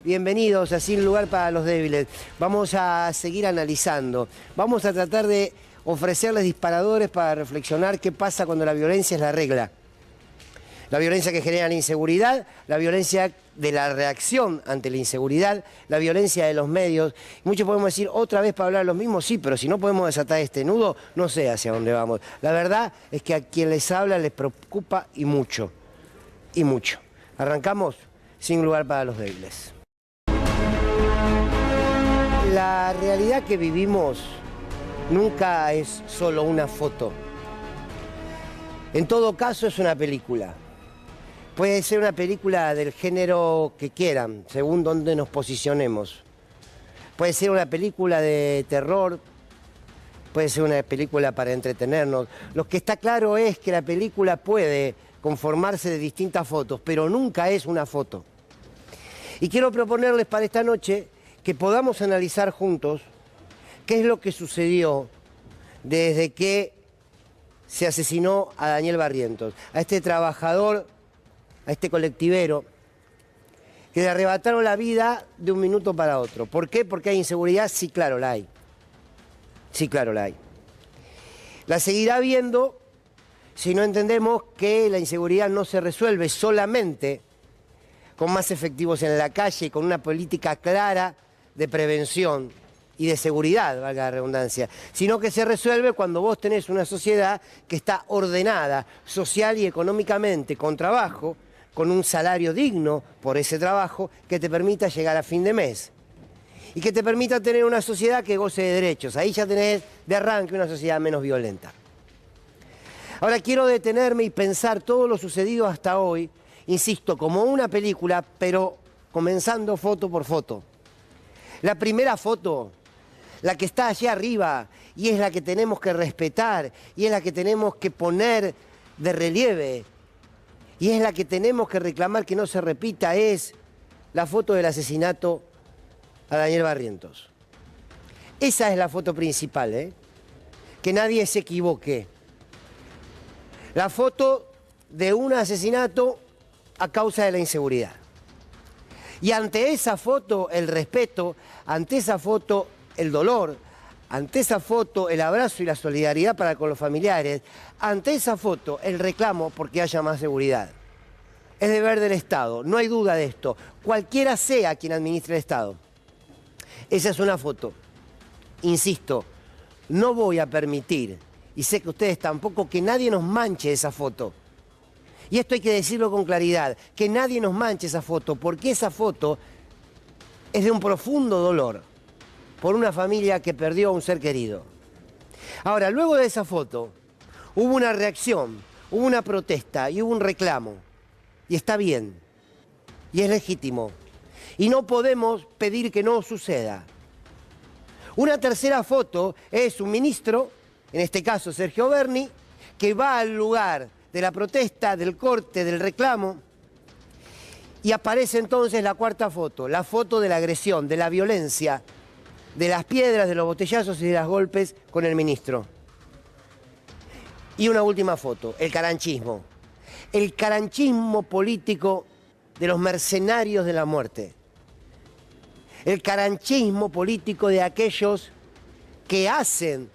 Bienvenidos a Sin Lugar para los Débiles. Vamos a seguir analizando. Vamos a tratar de ofrecerles disparadores para reflexionar qué pasa cuando la violencia es la regla. La violencia que genera la inseguridad, la violencia de la reacción ante la inseguridad, la violencia de los medios. Muchos podemos decir, otra vez para hablar de los mismos, sí, pero si no podemos desatar este nudo, no sé hacia dónde vamos. La verdad es que a quien les habla les preocupa y mucho, y mucho. Arrancamos Sin Lugar para los Débiles. La realidad que vivimos nunca es solo una foto. En todo caso es una película. Puede ser una película del género que quieran, según donde nos posicionemos. Puede ser una película de terror, puede ser una película para entretenernos. Lo que está claro es que la película puede conformarse de distintas fotos, pero nunca es una foto. Y quiero proponerles para esta noche que podamos analizar juntos qué es lo que sucedió desde que se asesinó a Daniel Barrientos, a este trabajador, a este colectivero, que le arrebataron la vida de un minuto para otro. ¿Por qué? Porque hay inseguridad. Sí, claro, la hay. Sí, claro, la hay. La seguirá habiendo si no entendemos que la inseguridad no se resuelve solamente con más efectivos en la calle y con una política clara de prevención y de seguridad, valga la redundancia, sino que se resuelve cuando vos tenés una sociedad que está ordenada social y económicamente, con trabajo, con un salario digno por ese trabajo que te permita llegar a fin de mes y que te permita tener una sociedad que goce de derechos. Ahí ya tenés de arranque una sociedad menos violenta. Ahora quiero detenerme y pensar todo lo sucedido hasta hoy, insisto, como una película, pero comenzando foto por foto. La primera foto, la que está allá arriba, y es la que tenemos que respetar, y es la que tenemos que poner de relieve, y es la que tenemos que reclamar que no se repita, es la foto del asesinato a Daniel Barrientos. Esa es la foto principal, ¿eh? Que nadie se equivoque. La foto de un asesinato a causa de la inseguridad. Y ante esa foto, el respeto, ante esa foto, el dolor, ante esa foto, el abrazo y la solidaridad para con los familiares, ante esa foto, el reclamo porque haya más seguridad. Es deber del Estado, no hay duda de esto, cualquiera sea quien administre el Estado. Esa es una foto. Insisto, no voy a permitir, y sé que ustedes tampoco, que nadie nos manche esa foto. Y esto hay que decirlo con claridad, que nadie nos manche esa foto, porque esa foto es de un profundo dolor por una familia que perdió a un ser querido. Ahora, luego de esa foto, hubo una reacción, hubo una protesta y hubo un reclamo. Y está bien, y es legítimo. Y no podemos pedir que no suceda. Una tercera foto es un ministro, en este caso Sergio Berni, que va al lugar de la protesta, del corte, del reclamo, y aparece entonces la cuarta foto, la foto de la agresión, de la violencia, de las piedras, de los botellazos y de los golpes con el ministro. Y una última foto, el caranchismo político de los mercenarios de la muerte, el caranchismo político de aquellos que hacen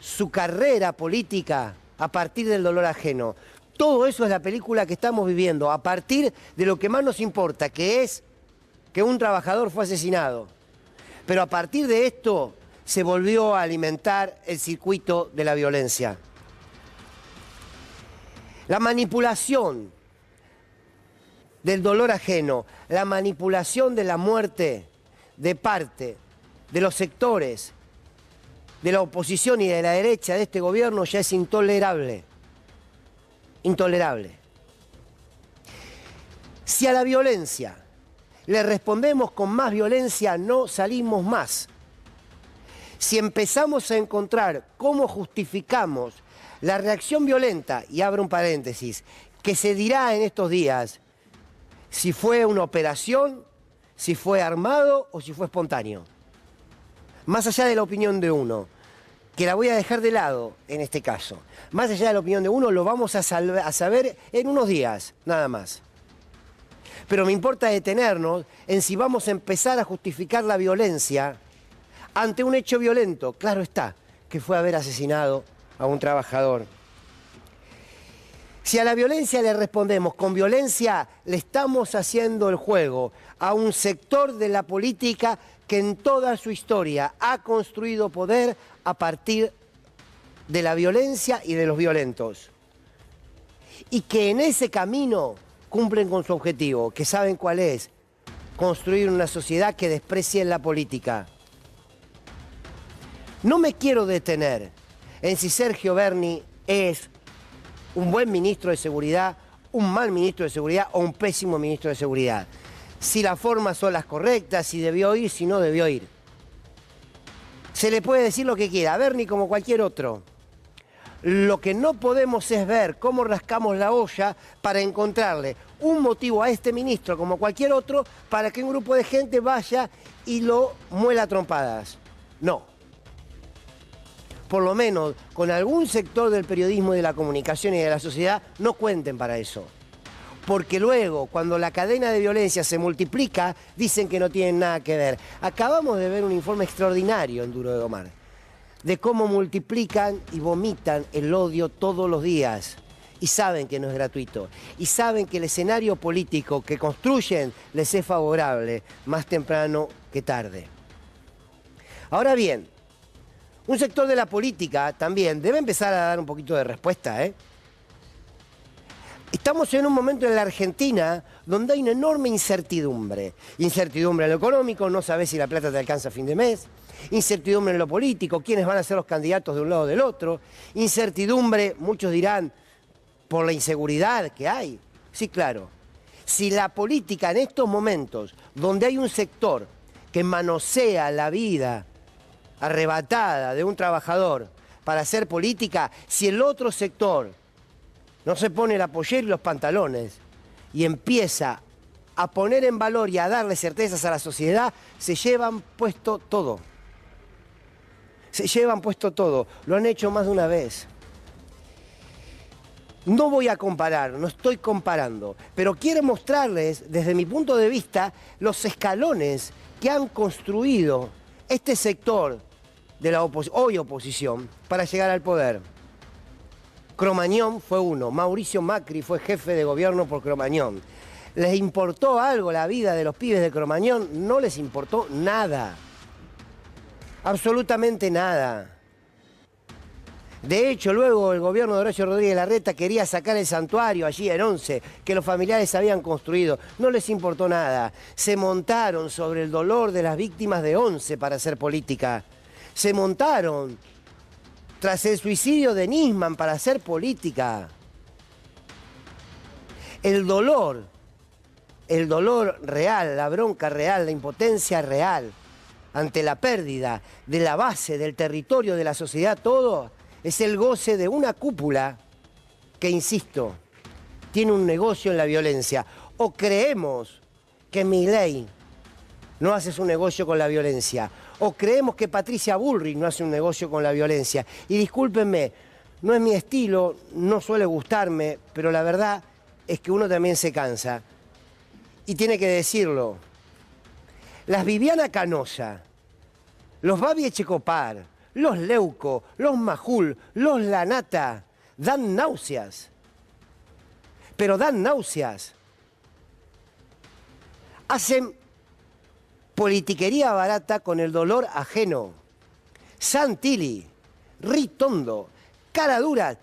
su carrera política a partir del dolor ajeno. Todo eso es la película que estamos viviendo, a partir de lo que más nos importa, que es que un trabajador fue asesinado. Pero a partir de esto se volvió a alimentar el circuito de la violencia. La manipulación del dolor ajeno, la manipulación de la muerte de parte de los sectores de la oposición y de la derecha de este gobierno ya es intolerable. Intolerable. Si a la violencia le respondemos con más violencia, no salimos más. Si empezamos a encontrar cómo justificamos la reacción violenta, y abro un paréntesis, que se dirá en estos días si fue una operación, si fue armado o si fue espontáneo. Más allá de la opinión de uno, que la voy a dejar de lado en este caso, más allá de la opinión de uno, lo vamos a saber en unos días, nada más. Pero me importa detenernos en si vamos a empezar a justificar la violencia ante un hecho violento. Claro está, que fue haber asesinado a un trabajador. Si a la violencia le respondemos con violencia, le estamos haciendo el juego a un sector de la política que en toda su historia ha construido poder a partir de la violencia y de los violentos. Y que en ese camino cumplen con su objetivo, que saben cuál es: construir una sociedad que desprecie la política. No me quiero detener en si Sergio Berni es un buen ministro de Seguridad, un mal ministro de Seguridad o un pésimo ministro de Seguridad. Si las formas son las correctas, si debió ir, si no debió ir. Se le puede decir lo que quiera, a Berni como cualquier otro. Lo que no podemos es ver cómo rascamos la olla para encontrarle un motivo a este ministro, como cualquier otro, para que un grupo de gente vaya y lo muela a trompadas. No. Por lo menos con algún sector del periodismo y de la comunicación y de la sociedad, no cuenten para eso. Porque luego, cuando la cadena de violencia se multiplica, dicen que no tienen nada que ver. Acabamos de ver un informe extraordinario en Duro de Domar, de cómo multiplican y vomitan el odio todos los días. Y saben que no es gratuito. Y saben que el escenario político que construyen les es favorable, más temprano que tarde. Ahora bien, un sector de la política también debe empezar a dar un poquito de respuesta, ¿eh? Estamos en un momento en la Argentina donde hay una enorme incertidumbre. Incertidumbre en lo económico, no sabes si la plata te alcanza a fin de mes. Incertidumbre en lo político, quiénes van a ser los candidatos de un lado o del otro. Incertidumbre, muchos dirán, por la inseguridad que hay. Sí, claro. Si la política en estos momentos, donde hay un sector que manosea la vida arrebatada de un trabajador para hacer política, si el otro sector no se pone la pollera y los pantalones y empieza a poner en valor y a darle certezas a la sociedad, se llevan puesto todo. Se llevan puesto todo. Lo han hecho más de una vez. No voy a comparar, no estoy comparando, pero quiero mostrarles, desde mi punto de vista, los escalones que han construido este sector de la hoy oposición para llegar al poder. Cromañón fue uno, Mauricio Macri fue jefe de gobierno por Cromañón. ¿Les importó algo la vida de los pibes de Cromañón? No les importó nada. Absolutamente nada. De hecho, luego el gobierno de Horacio Rodríguez Larreta quería sacar el santuario allí en Once, que los familiares habían construido. No les importó nada. Se montaron sobre el dolor de las víctimas de Once para hacer política. Se montaron tras el suicidio de Nisman para hacer política. El dolor real, la bronca real, la impotencia real ante la pérdida de la base, del territorio, de la sociedad, todo, es el goce de una cúpula que, insisto, tiene un negocio en la violencia. O creemos que Milei no hace su negocio con la violencia, o creemos que Patricia Bullrich no hace un negocio con la violencia. Y discúlpenme, no es mi estilo, no suele gustarme, pero la verdad es que uno también se cansa. Y tiene que decirlo. Las Viviana Canosa, los Babi Echecopar, los Leuco, los Majul, los Lanata, dan náuseas. Pero dan náuseas. Hacen politiquería barata con el dolor ajeno. Santilli, Ritondo, Caradura,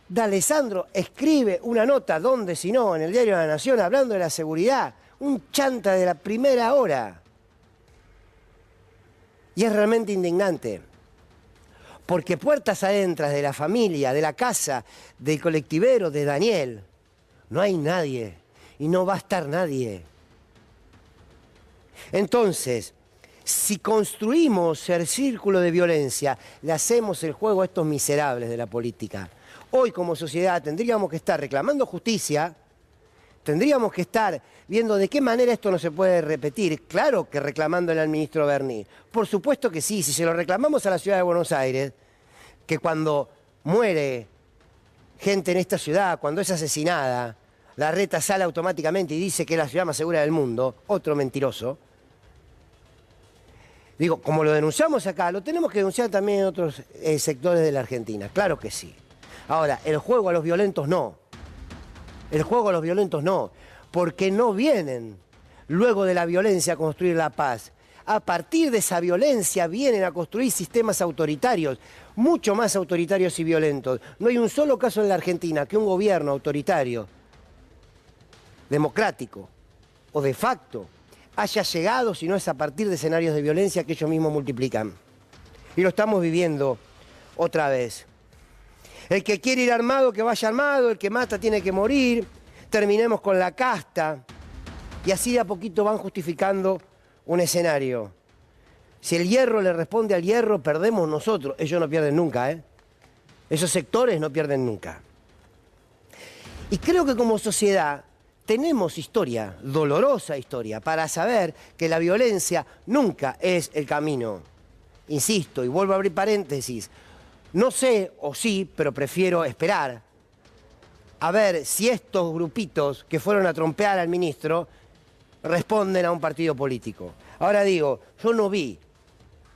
D'Alessandro escribe una nota, donde si no, en el Diario de la Nación, hablando de la seguridad, un chanta de la primera hora. Y es realmente indignante, porque puertas adentras de la familia, de la casa, del colectivero, de Daniel, no hay nadie y no va a estar nadie. Entonces, si construimos el círculo de violencia, le hacemos el juego a estos miserables de la política. Hoy, como sociedad, tendríamos que estar reclamando justicia, tendríamos que estar viendo de qué manera esto no se puede repetir. Claro que reclamándole al ministro Berni. Por supuesto que sí, si se lo reclamamos a la ciudad de Buenos Aires, que cuando muere gente en esta ciudad, cuando es asesinada, Larreta sale automáticamente y dice que es la ciudad más segura del mundo, otro mentiroso. Digo, como lo denunciamos acá, lo tenemos que denunciar también en otros sectores de la Argentina, claro que sí. Ahora, el juego a los violentos no. El juego a los violentos no, porque no vienen luego de la violencia a construir la paz. A partir de esa violencia vienen a construir sistemas autoritarios, mucho más autoritarios y violentos. No hay un solo caso en la Argentina que un gobierno autoritario, democrático o de facto, haya llegado, si no es a partir de escenarios de violencia que ellos mismos multiplican. Y lo estamos viviendo otra vez. El que quiere ir armado, que vaya armado, el que mata tiene que morir, terminemos con la casta. Y así de a poquito van justificando un escenario. Si el hierro le responde al hierro, perdemos nosotros. Ellos no pierden nunca, ¿eh? Esos sectores no pierden nunca. Y creo que como sociedad tenemos historia, dolorosa historia, para saber que la violencia nunca es el camino. Insisto, y vuelvo a abrir paréntesis, no sé, o sí, pero prefiero esperar a ver si estos grupitos que fueron a trompear al ministro responden a un partido político. Ahora digo, yo no vi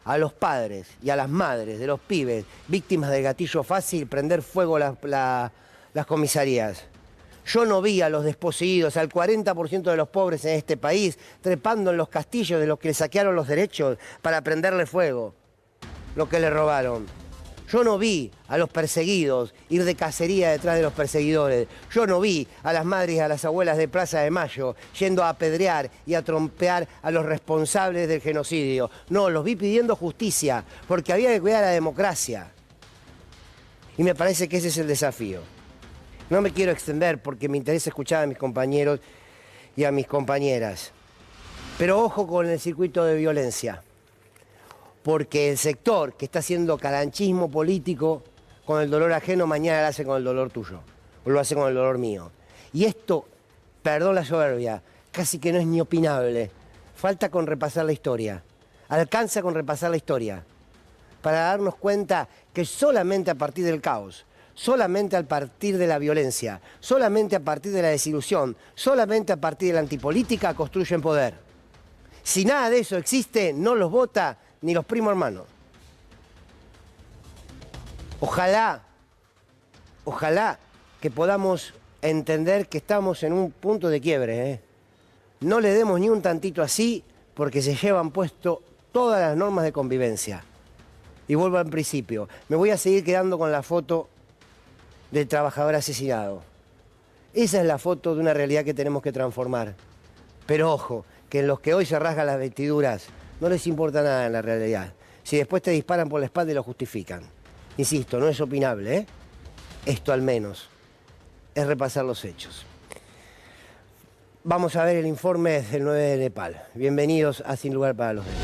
a los padres y a las madres de los pibes víctimas del gatillo fácil prender fuego las comisarías. Yo no vi a los desposeídos, al 40% de los pobres en este país, trepando en los castillos de los que le saquearon los derechos para prenderle fuego lo que le robaron. Yo no vi a los perseguidos ir de cacería detrás de los perseguidores. Yo no vi a las madres y a las abuelas de Plaza de Mayo yendo a apedrear y a trompear a los responsables del genocidio. No, los vi pidiendo justicia, porque había que cuidar la democracia. Y me parece que ese es el desafío. No me quiero extender porque me interesa escuchar a mis compañeros y a mis compañeras. Pero ojo con el circuito de violencia. Porque el sector que está haciendo caranchismo político con el dolor ajeno, mañana lo hace con el dolor tuyo, o lo hace con el dolor mío. Y esto, perdón la soberbia, casi que no es ni opinable. Falta con repasar la historia. Alcanza con repasar la historia. Para darnos cuenta que solamente a partir del caos, solamente a partir de la violencia, solamente a partir de la desilusión, solamente a partir de la antipolítica construyen poder. Si nada de eso existe, no los vota ni los primos hermanos. Ojalá que podamos entender que estamos en un punto de quiebre, ¿eh? No le demos ni un tantito así porque se llevan puesto todas las normas de convivencia. Y vuelvo al principio. Me voy a seguir quedando con la foto del trabajador asesinado. Esa es la foto de una realidad que tenemos que transformar. Pero ojo, que en los que hoy se rasgan las vestiduras no les importa nada en la realidad. Si después te disparan por la espalda y lo justifican. Insisto, no es opinable, ¿eh? Esto al menos es repasar los hechos. Vamos a ver el informe del 9 de Nepal. Bienvenidos a Sin Lugar para los Demás.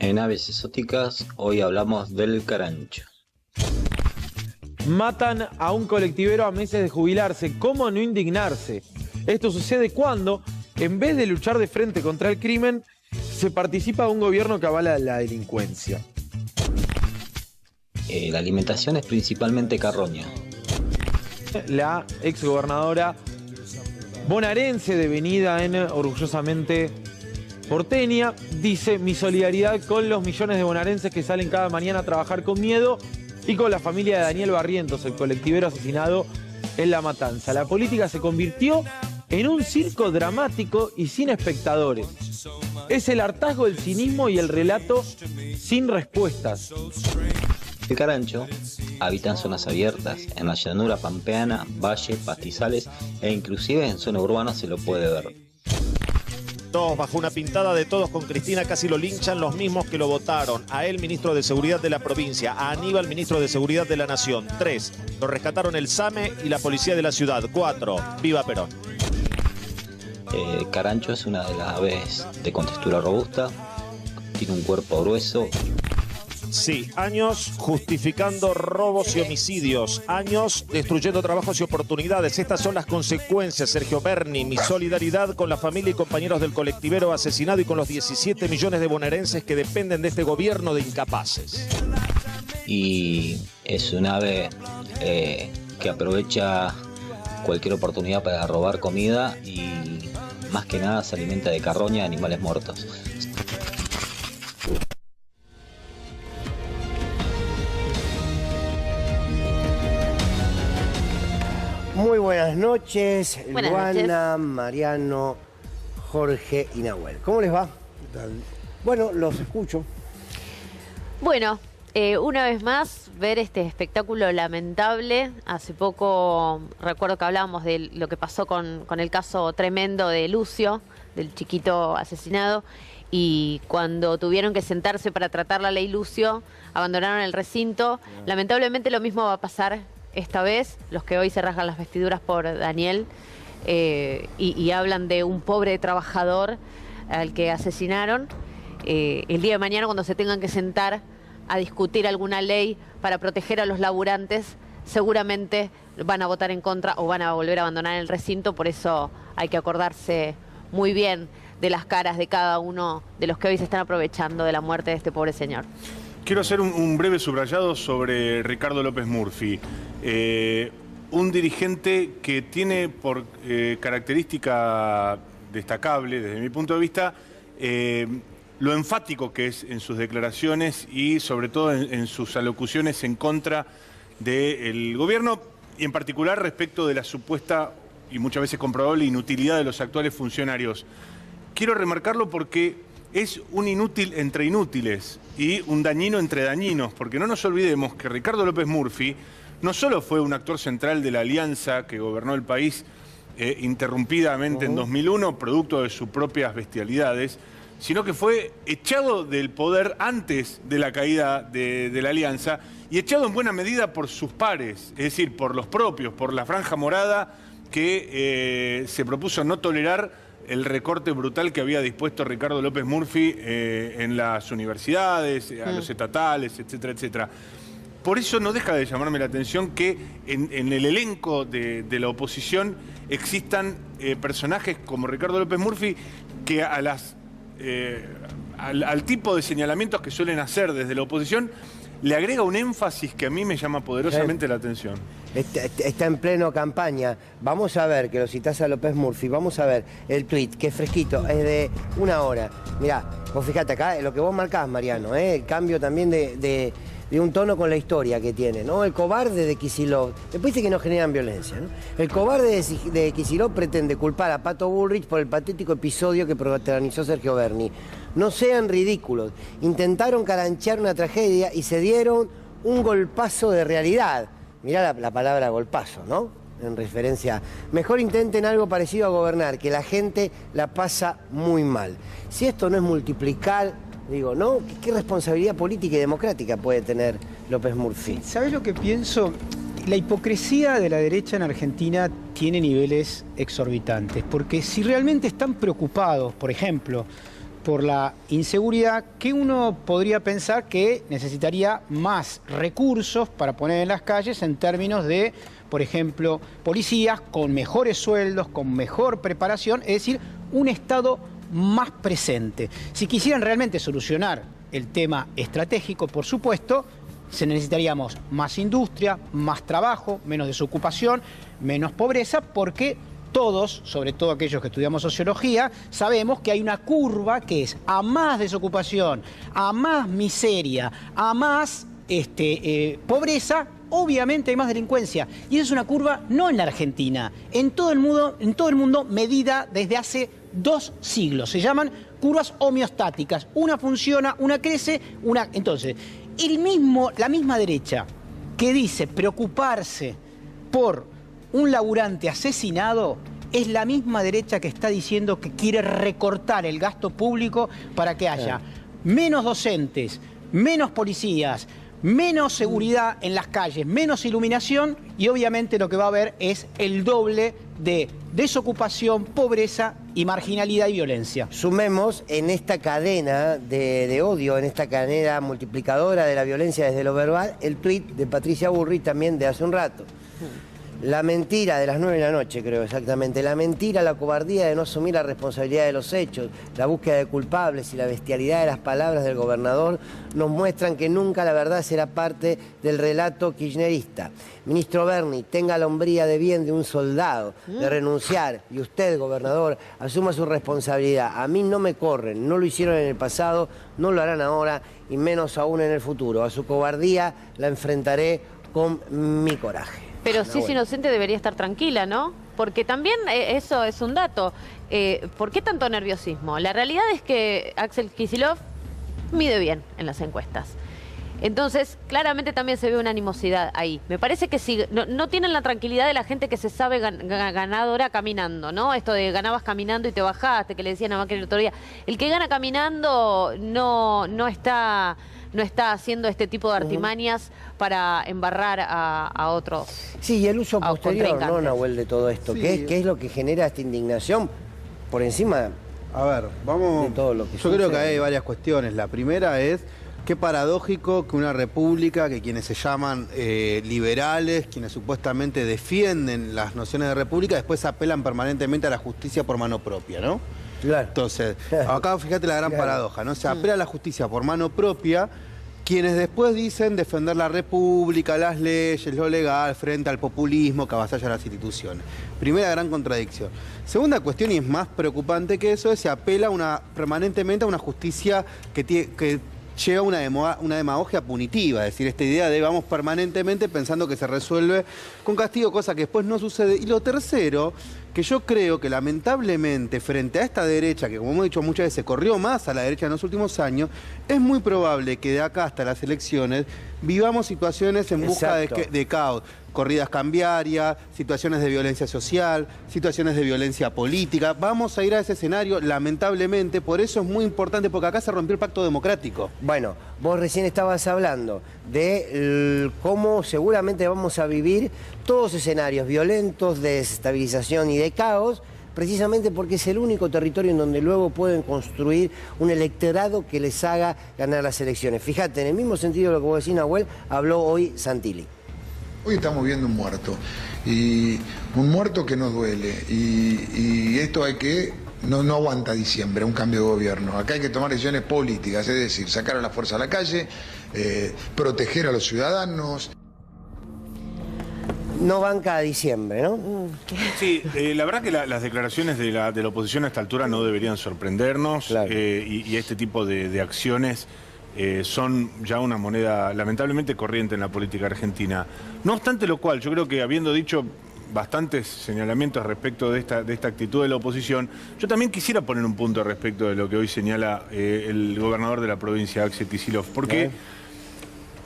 En Aves Exóticas, hoy hablamos del carancho. Matan a un colectivero a meses de jubilarse. ¿Cómo no indignarse? Esto sucede cuando, en vez de luchar de frente contra el crimen, se participa de un gobierno que avala la delincuencia. La alimentación es principalmente carroña. La exgobernadora bonaerense, devenida en orgullosamente porteña, dice: mi solidaridad con los millones de bonaerenses que salen cada mañana a trabajar con miedo y con la familia de Daniel Barrientos, el colectivero asesinado en La Matanza. La política se convirtió en un circo dramático y sin espectadores. Es el hartazgo, el cinismo y el relato sin respuestas. El carancho habita en zonas abiertas, en la llanura pampeana, valles, pastizales e inclusive en zona urbana se lo puede ver. 2. Bajo una pintada de Todos con Cristina casi lo linchan los mismos que lo votaron. A él, ministro de Seguridad de la provincia. A Aníbal, ministro de Seguridad de la Nación. 3. Lo rescataron el SAME y la policía de la ciudad. 4. Viva Perón. El carancho es una de las aves de contextura robusta. Tiene un cuerpo grueso. Sí, años justificando robos y homicidios, años destruyendo trabajos y oportunidades. Estas son las consecuencias, Sergio Berni. Mi solidaridad con la familia y compañeros del colectivero asesinado y con los 17 millones de bonaerenses que dependen de este gobierno de incapaces. Y es un ave que aprovecha cualquier oportunidad para robar comida y más que nada se alimenta de carroña de animales muertos. Muy buenas noches, Buenas Luana, noches. Mariano, Jorge y Nahuel. ¿Cómo les va? ¿Qué tal? Bueno, los escucho. Bueno, una vez más, ver este espectáculo lamentable. Hace poco recuerdo que hablábamos de lo que pasó con el caso tremendo de Lucio, del chiquito asesinado, y cuando tuvieron que sentarse para tratar la ley Lucio, abandonaron el recinto. Lamentablemente lo mismo va a pasar esta vez, los que hoy se rasgan las vestiduras por Daniel y hablan de un pobre trabajador al que asesinaron. El día de mañana, cuando se tengan que sentar a discutir alguna ley para proteger a los laburantes, seguramente van a votar en contra o van a volver a abandonar el recinto. Por eso hay que acordarse muy bien de las caras de cada uno de los que hoy se están aprovechando de la muerte de este pobre señor. Quiero hacer un breve subrayado sobre Ricardo López Murphy. Un dirigente que tiene por característica destacable, desde mi punto de vista, lo enfático que es en sus declaraciones y sobre todo en sus alocuciones en contra del gobierno y en particular respecto de la supuesta y muchas veces comprobable inutilidad de los actuales funcionarios. Quiero remarcarlo porque es un inútil entre inútiles y un dañino entre dañinos, porque no nos olvidemos que Ricardo López Murphy no solo fue un actor central de la alianza que gobernó el país interrumpidamente en 2001, producto de sus propias bestialidades, sino que fue echado del poder antes de la caída de la alianza y echado en buena medida por sus pares, es decir, por los propios, por la franja morada que se propuso no tolerar el recorte brutal que había dispuesto Ricardo López Murphy en las universidades, a los estatales, etcétera, etcétera. Por eso no deja de llamarme la atención que en el elenco de la oposición existan personajes como Ricardo López Murphy que al tipo de señalamientos que suelen hacer desde la oposición le agrega un énfasis que a mí me llama poderosamente la atención. Está en pleno campaña. Vamos a ver, que lo citás a López Murphy, vamos a ver el tuit, que es fresquito, es de 1 hora. Mirá, vos fijate acá, lo que vos marcás, Mariano, el cambio también de un tono con la historia que tiene, ¿no? El cobarde de Kicillof, después dice que no generan violencia, ¿no? El cobarde de Kicillof pretende culpar a Pato Bullrich por el patético episodio que protagonizó Sergio Berni. No sean ridículos, intentaron caranchear una tragedia y se dieron un golpazo de realidad. Mirá la palabra golpazo, ¿no? En referencia, mejor intenten algo parecido a gobernar, que la gente la pasa muy mal. Si esto no es multiplicar, digo, ¿no? ¿Qué responsabilidad política y democrática puede tener López Murphy? ¿Sabes lo que pienso? La hipocresía de la derecha en Argentina tiene niveles exorbitantes, porque si realmente están preocupados, por ejemplo, por la inseguridad, que uno podría pensar que necesitaría más recursos para poner en las calles en términos de, por ejemplo, policías con mejores sueldos, con mejor preparación, es decir, un Estado más presente. Si quisieran realmente solucionar el tema estratégico, por supuesto, se necesitaríamos más industria, más trabajo, menos desocupación, menos pobreza, porque todos, sobre todo aquellos que estudiamos sociología, sabemos que hay una curva que es a más desocupación, a más miseria, a más pobreza, obviamente hay más delincuencia. Y esa es una curva no en la Argentina, en todo el mundo medida desde hace 2 siglos. Se llaman curvas homeostáticas. Una funciona, una crece, una... Entonces, la misma derecha que dice preocuparse por un laburante asesinado es la misma derecha que está diciendo que quiere recortar el gasto público para que haya menos docentes, menos policías, menos seguridad en las calles, menos iluminación y obviamente lo que va a haber es el doble de desocupación, pobreza y marginalidad y violencia. Sumemos en esta cadena de odio, en esta cadena multiplicadora de la violencia desde lo verbal, el tuit de Patricia Burri también de hace un rato. La mentira de las 9 de la noche, creo exactamente. La mentira, la cobardía de no asumir la responsabilidad de los hechos, la búsqueda de culpables y la bestialidad de las palabras del gobernador nos muestran que nunca la verdad será parte del relato kirchnerista. Ministro Berni, tenga la hombría de bien de un soldado, de renunciar, y usted, gobernador, asuma su responsabilidad. A mí no me corren, no lo hicieron en el pasado, no lo harán ahora y menos aún en el futuro. A su cobardía la enfrentaré con mi coraje. Pero si es inocente debería estar tranquila, ¿no? Porque también eso es un dato. ¿Por qué tanto nerviosismo? La realidad es que Axel Kicillof mide bien en las encuestas. Entonces, claramente también se ve una animosidad ahí. Me parece que si no tienen la tranquilidad de la gente que se sabe ganadora caminando, ¿no? Esto de ganabas caminando y te bajaste, que le decían a Macri el otro día. El que gana caminando no está haciendo este tipo de artimañas para embarrar a otros. Sí, y el uso posterior, ¿no, Nahuel, de todo esto? Sí. ¿Qué es lo que genera esta indignación por encima A ver, vamos. de todo lo que Yo sucede? creo que hay varias cuestiones. La primera es qué paradójico que una república, que quienes se llaman liberales, quienes supuestamente defienden las nociones de república, después apelan permanentemente a la justicia por mano propia, ¿no? Claro. Entonces, acá fíjate la gran Claro. paradoja, ¿no? Se apela a la justicia por mano propia, quienes después dicen defender la república, las leyes, lo legal, frente al populismo que avasalla las instituciones. Primera gran contradicción. Segunda cuestión, y es más preocupante que eso, es se apela permanentemente a una justicia que lleva una demagogia punitiva, es decir, esta idea de vamos permanentemente pensando que se resuelve con castigo, cosa que después no sucede. Y lo tercero, que yo creo que lamentablemente frente a esta derecha, que como hemos dicho muchas veces, corrió más a la derecha en los últimos años, es muy probable que de acá hasta las elecciones vivamos situaciones en busca de caos. Corridas cambiarias, situaciones de violencia social, situaciones de violencia política. Vamos a ir a ese escenario, lamentablemente, por eso es muy importante, porque acá se rompió el pacto democrático. Bueno, vos recién estabas hablando de cómo seguramente vamos a vivir todos escenarios violentos de desestabilización y de caos, precisamente porque es el único territorio en donde luego pueden construir un electorado que les haga ganar las elecciones. Fíjate, en el mismo sentido de lo que vos decís, Nahuel, habló hoy Santilli. Hoy estamos viendo un muerto, y un muerto que no duele, y esto hay que, no aguanta diciembre, un cambio de gobierno. Acá hay que tomar decisiones políticas, es decir, sacar a la fuerza a la calle, proteger a los ciudadanos. No banca a diciembre, ¿no? Sí, la verdad que las declaraciones de la oposición a esta altura no deberían sorprendernos, Claro. y este tipo de acciones son ya una moneda lamentablemente corriente en la política argentina. No obstante lo cual, yo creo que habiendo dicho bastantes señalamientos respecto de esta actitud de la oposición, yo también quisiera poner un punto respecto de lo que hoy señala el gobernador de la provincia, Axel Kicillof, porque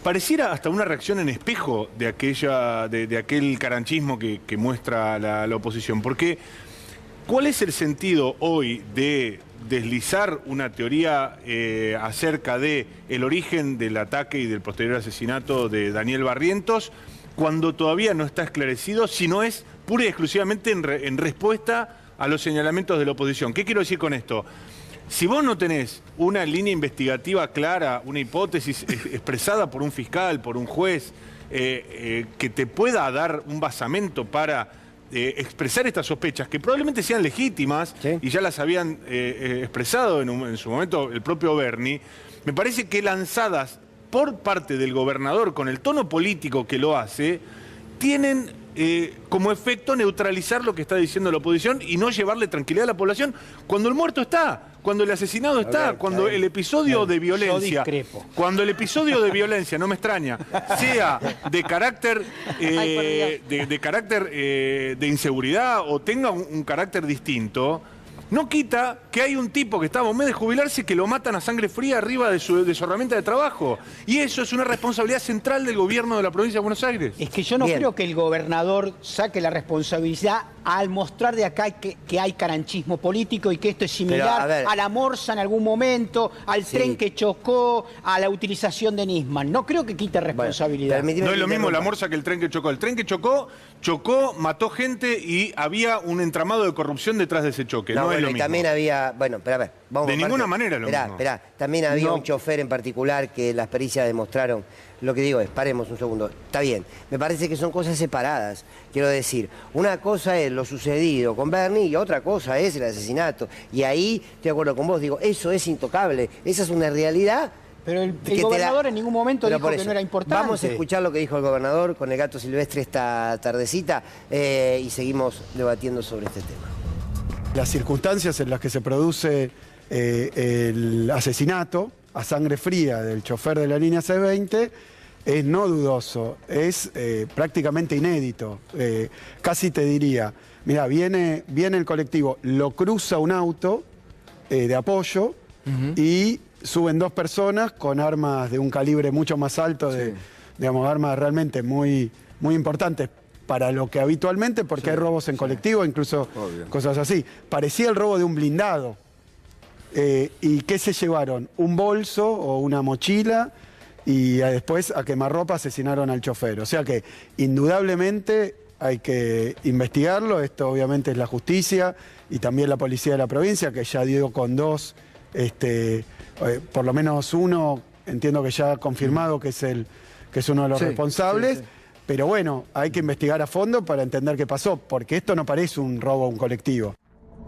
pareciera hasta una reacción en espejo de aquel caranchismo que muestra la oposición. Porque, ¿cuál es el sentido hoy de deslizar una teoría acerca de el origen del ataque y del posterior asesinato de Daniel Barrientos cuando todavía no está esclarecido, si no es pura y exclusivamente en respuesta a los señalamientos de la oposición? ¿Qué quiero decir con esto? Si vos no tenés una línea investigativa clara, una hipótesis expresada por un fiscal, por un juez, que te pueda dar un basamento para expresar estas sospechas, que probablemente sean legítimas, ¿sí? Y ya las habían expresado en su momento el propio Berni, me parece que lanzadas por parte del gobernador con el tono político que lo hace, tienen como efecto neutralizar lo que está diciendo la oposición y no llevarle tranquilidad a la población cuando el muerto está, cuando el asesinado está, cuando el episodio de violencia, cuando el episodio de violencia, no me extraña, sea de carácter de inseguridad o tenga un carácter distinto, no quita que hay un tipo que estaba a un mes de jubilarse que lo matan a sangre fría arriba de su herramienta de trabajo. Y eso es una responsabilidad central del gobierno de la provincia de Buenos Aires. Es que yo no creo que el gobernador saque la responsabilidad al mostrar de acá que hay caranchismo político y que esto es similar Pero, a la Morsa en algún momento, al tren que chocó, a la utilización de Nisman. No creo que quite responsabilidad. No es lo mismo la Morsa que el tren que chocó. El tren que chocó, mató gente y había un entramado de corrupción detrás de ese choque. No es lo y mismo. también había, bueno, pero a ver, vamos De por ninguna parte. manera es lo mismo. Esperá, también había un chofer en particular que las pericias demostraron. Lo que digo es, paremos un segundo, está bien, me parece que son cosas separadas. Quiero decir, una cosa es lo sucedido con Bernie y otra cosa es el asesinato. Y ahí estoy de acuerdo con vos, digo, eso es intocable, esa es una realidad. Pero el gobernador en ningún momento dijo que no era importante. Vamos a escuchar lo que dijo el gobernador con el gato silvestre esta tardecita y seguimos debatiendo sobre este tema. Las circunstancias en las que se produce el asesinato a sangre fría del chofer de la línea C20 es no dudoso, es prácticamente inédito. Casi te diría, mira, viene el colectivo, lo cruza un auto de apoyo y suben dos personas con armas de un calibre mucho más alto, digamos, armas realmente muy, muy importantes para lo que habitualmente, porque hay robos en colectivo, incluso cosas así. Parecía el robo de un blindado. ¿Y qué se llevaron? Un bolso o una mochila y después a quemarropa asesinaron al chofer. O sea que indudablemente hay que investigarlo. Esto obviamente es la justicia y también la policía de la provincia, que ya dio con dos, por lo menos uno, entiendo que ya ha confirmado que es uno de los responsables. Pero bueno, hay que investigar a fondo para entender qué pasó, porque esto no parece un robo a un colectivo.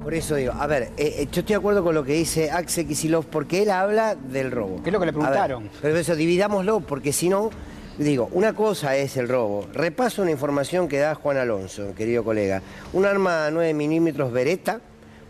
Por eso digo, a ver, yo estoy de acuerdo con lo que dice Axel Kicillof, porque él habla del robo. ¿Qué es lo que le preguntaron? Ver, pero eso, dividámoslo, porque si no, digo, una cosa es el robo. Repaso una información que da Juan Alonso, querido colega. Un arma 9 milímetros Beretta,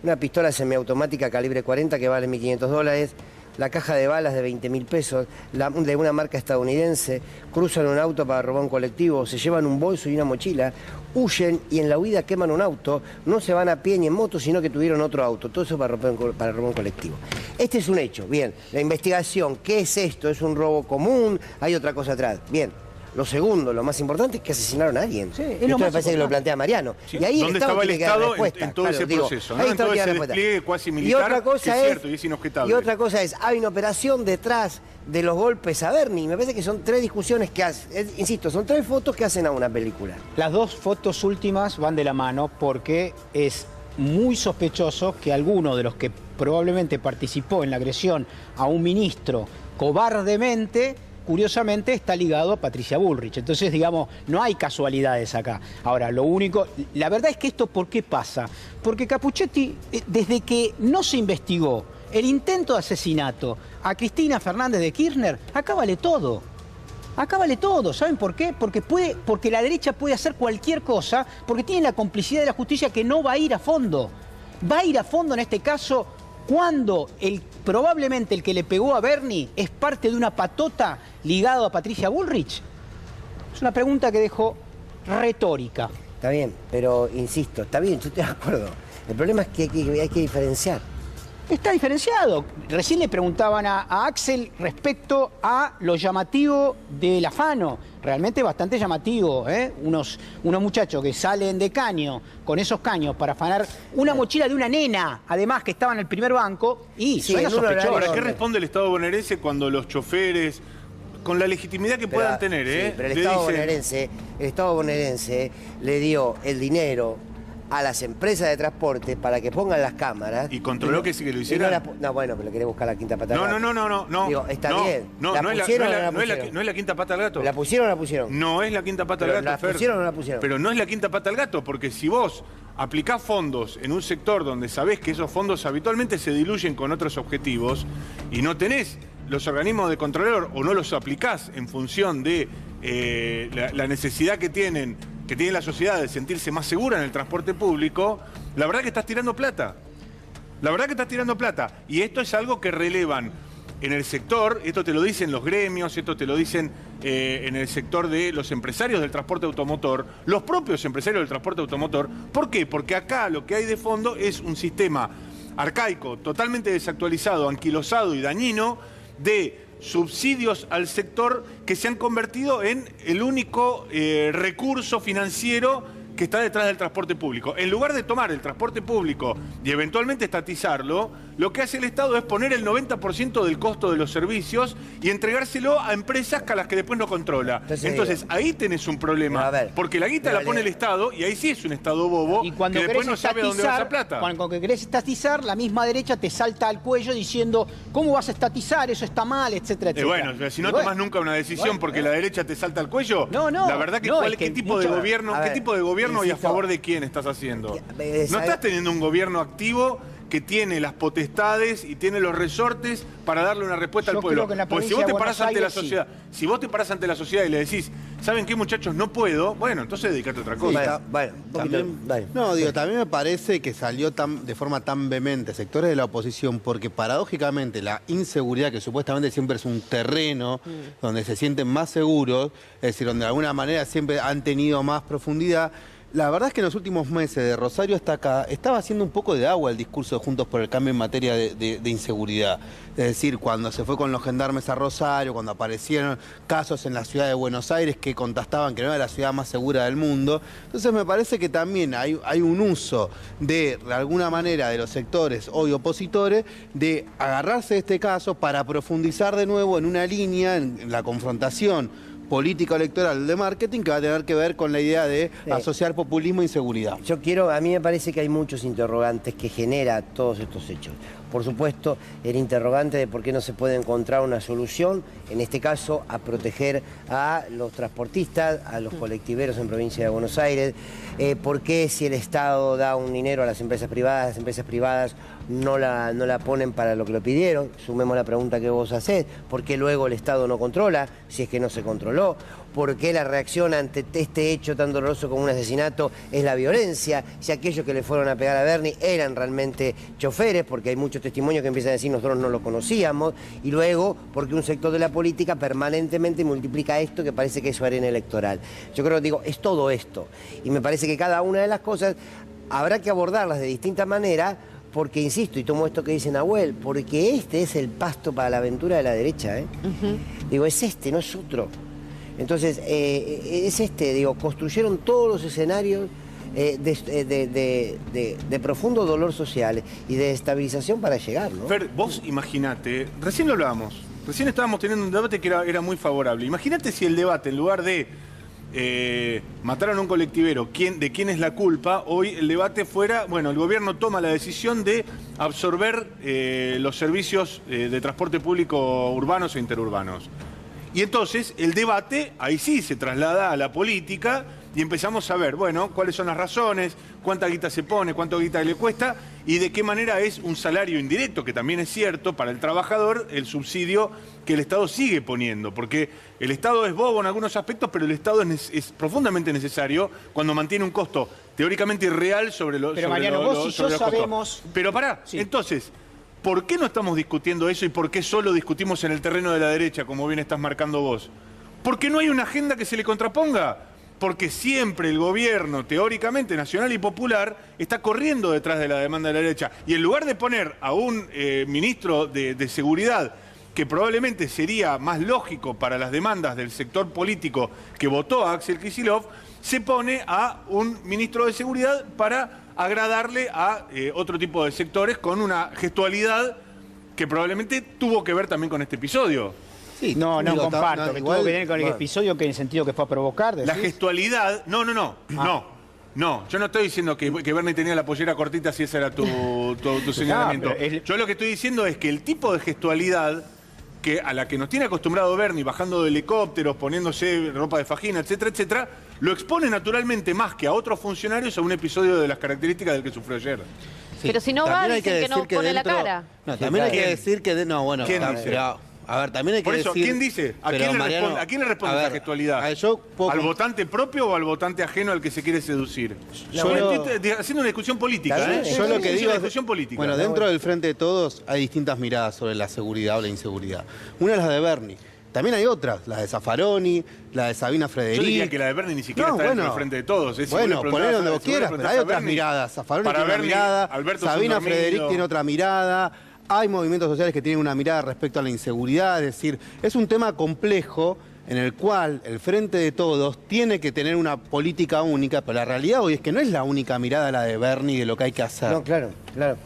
una pistola semiautomática calibre 40 que vale $1.500, la caja de balas de 20.000 pesos, de una marca estadounidense, cruzan un auto para robar un colectivo, se llevan un bolso y una mochila, huyen y en la huida queman un auto, no se van a pie ni en moto, sino que tuvieron otro auto, todo eso para robar un colectivo. Este es un hecho, bien, la investigación, ¿qué es esto? ¿Es un robo común? ¿Hay otra cosa atrás? Bien. Lo segundo, lo más importante es que asesinaron a alguien. Sí, es esto me parece que lo plantea Mariano. Sí. Y ahí ¿Dónde estaba el Estado en todo ese digo, proceso? ¿No? En todo ese despliegue cuasi militar, y otra cosa que es cierto y es inobjetable. Y otra cosa es, hay una operación detrás de los golpes a Bernie. Me parece que son tres discusiones que hacen, insisto, son tres fotos que hacen a una película. Las dos fotos últimas van de la mano porque es muy sospechoso que alguno de los que probablemente participó en la agresión a un ministro cobardemente, curiosamente, está ligado a Patricia Bullrich. Entonces, digamos, no hay casualidades acá. Ahora, lo único... La verdad es que esto, ¿por qué pasa? Porque Capuchetti, desde que no se investigó el intento de asesinato a Cristina Fernández de Kirchner, acá vale todo. Acá vale todo. ¿Saben por qué? Porque la derecha puede hacer cualquier cosa, porque tiene la complicidad de la justicia que no va a ir a fondo. Va a ir a fondo en este caso cuando probablemente el que le pegó a Bernie es parte de una patota ligado a Patricia Bullrich. Es una pregunta que dejo retórica. Está bien, pero insisto, está bien, yo estoy de acuerdo. El problema es que hay que diferenciar. Está diferenciado. Recién le preguntaban a Axel respecto a lo llamativo del afano. Realmente bastante llamativo, ¿eh? Unos muchachos que salen de caño con esos caños para afanar una mochila de una nena, además que estaba en el primer banco, y suena sospechoso. Ahora, ¿qué responde el Estado bonaerense cuando los choferes, con la legitimidad que puedan tener, sí, pero el Estado bonaerense le dio el dinero a las empresas de transporte para que pongan las cámaras. ¿Y controló que sí que lo hicieran? No, bueno, pero le querés buscar la quinta pata al gato. No. Digo, está bien. No es la quinta pata al gato. ¿La pusieron o la pusieron? No es la quinta pata al gato, ¿La pusieron o no la pusieron? Pero no es la quinta pata al gato, porque si vos aplicás fondos en un sector donde sabés que esos fondos habitualmente se diluyen con otros objetivos y no tenés los organismos de control o no los aplicás en función de la necesidad que tiene la sociedad de sentirse más segura en el transporte público, la verdad que estás tirando plata. La verdad que estás tirando plata. Y esto es algo que relevan en el sector, esto te lo dicen los gremios, esto te lo dicen en el sector de los empresarios del transporte automotor, los propios empresarios del transporte automotor. ¿Por qué? Porque acá lo que hay de fondo es un sistema arcaico, totalmente desactualizado, anquilosado y dañino de subsidios al sector que se han convertido en el único recurso financiero que está detrás del transporte público. En lugar de tomar el transporte público y eventualmente estatizarlo, lo que hace el Estado es poner el 90% del costo de los servicios y entregárselo a empresas a las que después no controla. Entonces ahí tenés un problema, porque la guita la pone el Estado y ahí sí es un Estado bobo Y cuando que después no sabe a dónde va esa plata. Cuando querés estatizar, la misma derecha te salta al cuello diciendo ¿cómo vas a estatizar? Eso está mal, etcétera, etcétera. Bueno, si no tomás nunca una decisión porque la derecha te salta al cuello, la verdad que, ¿qué tipo de gobierno y a favor de quién estás haciendo? No estás teniendo un gobierno activo que tiene las potestades y tiene los resortes para darle una respuesta al pueblo. Porque si vos te parás ante la sociedad, si vos te parás ante la sociedad y le decís, ¿saben qué, muchachos? No puedo, bueno, entonces dedicate a otra cosa. También me parece que salió de forma tan vehemente sectores de la oposición, porque paradójicamente la inseguridad, que supuestamente siempre es un terreno donde se sienten más seguros, es decir, donde de alguna manera siempre han tenido más profundidad. La verdad es que en los últimos meses de Rosario hasta acá estaba haciendo un poco de agua el discurso de Juntos por el Cambio en materia de inseguridad. Es decir, cuando se fue con los gendarmes a Rosario, cuando aparecieron casos en la ciudad de Buenos Aires que contrastaban que no era la ciudad más segura del mundo. Entonces me parece que también hay un uso de alguna manera de los sectores hoy opositores de agarrarse de este caso para profundizar de nuevo en una línea, en la confrontación político-electoral de marketing que va a tener que ver con la idea de asociar populismo e inseguridad. A mí me parece que hay muchos interrogantes que genera todos estos hechos. Por supuesto, el interrogante de por qué no se puede encontrar una solución, en este caso, a proteger a los transportistas, a los colectiveros en provincia de Buenos Aires, por qué si el Estado da un dinero a las empresas privadas no la ponen para lo que lo pidieron. Sumemos la pregunta que vos hacés, ¿por qué luego el Estado no controla, si es que no se controló? ¿Por qué la reacción ante este hecho tan doloroso como un asesinato es la violencia? Si aquellos que le fueron a pegar a Bernie eran realmente choferes, porque hay muchos testimonios que empiezan a decir nosotros no lo conocíamos, y luego porque un sector de la política permanentemente multiplica esto que parece que es su arena electoral. Yo creo, es todo esto. Y me parece que cada una de las cosas habrá que abordarlas de distinta manera, porque, insisto, y tomo esto que dice Nahuel, porque este es el pasto para la aventura de la derecha. Es este, no es otro. Entonces, construyeron todos los escenarios de profundo dolor social y de desestabilización para llegar, ¿no? Fer, vos imaginate, recién lo hablábamos, recién estábamos teniendo un debate que era muy favorable. Imagínate si el debate, en lugar de mataron a un colectivero, de quién es la culpa, hoy el debate fuera, bueno, el gobierno toma la decisión de absorber los servicios de transporte público urbanos e interurbanos. Y entonces el debate, ahí sí, se traslada a la política y empezamos a ver, bueno, cuáles son las razones, cuánta guita se pone, cuánto guita le cuesta y de qué manera es un salario indirecto, que también es cierto, para el trabajador, el subsidio que el Estado sigue poniendo. Porque el Estado es bobo en algunos aspectos, pero el Estado es profundamente necesario cuando mantiene un costo teóricamente irreal sobre los Pero Mariano, vos y yo sabemos... Pero pará, entonces... ¿Por qué no estamos discutiendo eso y por qué solo discutimos en el terreno de la derecha, como bien estás marcando vos? ¿Porque no hay una agenda que se le contraponga? Porque siempre el gobierno, teóricamente nacional y popular, está corriendo detrás de la demanda de la derecha. Y en lugar de poner a un ministro de Seguridad, que probablemente sería más lógico para las demandas del sector político que votó a Axel Kicillof, se pone a un ministro de Seguridad para agradarle a otro tipo de sectores con una gestualidad que probablemente tuvo que ver también con este episodio. Sí, no comparto, que tuvo que ver con el episodio que en el sentido que fue a provocar. ¿decís? La gestualidad, no, yo no estoy diciendo que Bernie tenía la pollera cortita si ese era tu señalamiento. Yo lo que estoy diciendo es que el tipo de gestualidad a la que nos tiene acostumbrado Bernie, bajando de helicópteros, poniéndose ropa de fajina, etcétera, etcétera, lo expone naturalmente más que a otros funcionarios a un episodio de las características del que sufrió ayer. Sí. Pero si no va, dicen que no pone la cara. No, también hay que decir que... ¿Quién dice? A ver, también hay que decir... ¿Quién dice? ¿A quién le responde esa gestualidad? ¿Al votante propio o al votante ajeno al que se quiere seducir? Estoy haciendo una discusión política. Yo lo que digo es... discusión política. Bueno, dentro del Frente de Todos hay distintas miradas sobre la seguridad o la inseguridad. Una es la de Bernie. También hay otras, la de Zaffaroni, la de Sabina Frederick. Yo diría que la de Bernie ni siquiera está dentro del Frente de Todos. Bueno, poné donde vos quieras, pero hay otras miradas. Zaffaroni tiene una mirada, Sabina Frederick tiene otra mirada. Hay movimientos sociales que tienen una mirada respecto a la inseguridad, es decir, es un tema complejo en el cual el Frente de Todos tiene que tener una política única, pero la realidad hoy es que no es la única mirada la de Bernie de lo que hay que hacer. No, claro, claro.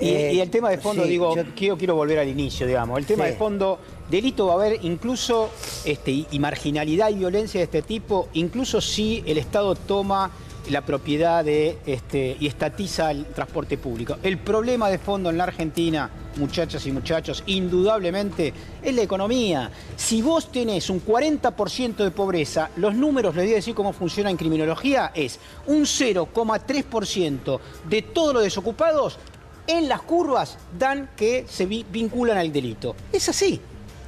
Y el tema de fondo, sí, digo, quiero volver al inicio, digamos. El tema de fondo, delito va a haber incluso y marginalidad y violencia de este tipo, incluso si el Estado toma la propiedad y estatiza el transporte público. El problema de fondo en la Argentina, muchachas y muchachos, indudablemente es la economía. Si vos tenés un 40% de pobreza, los números, les voy a decir cómo funciona en criminología, es un 0,3% de todos los desocupados en las curvas dan que se vinculan al delito. Es así,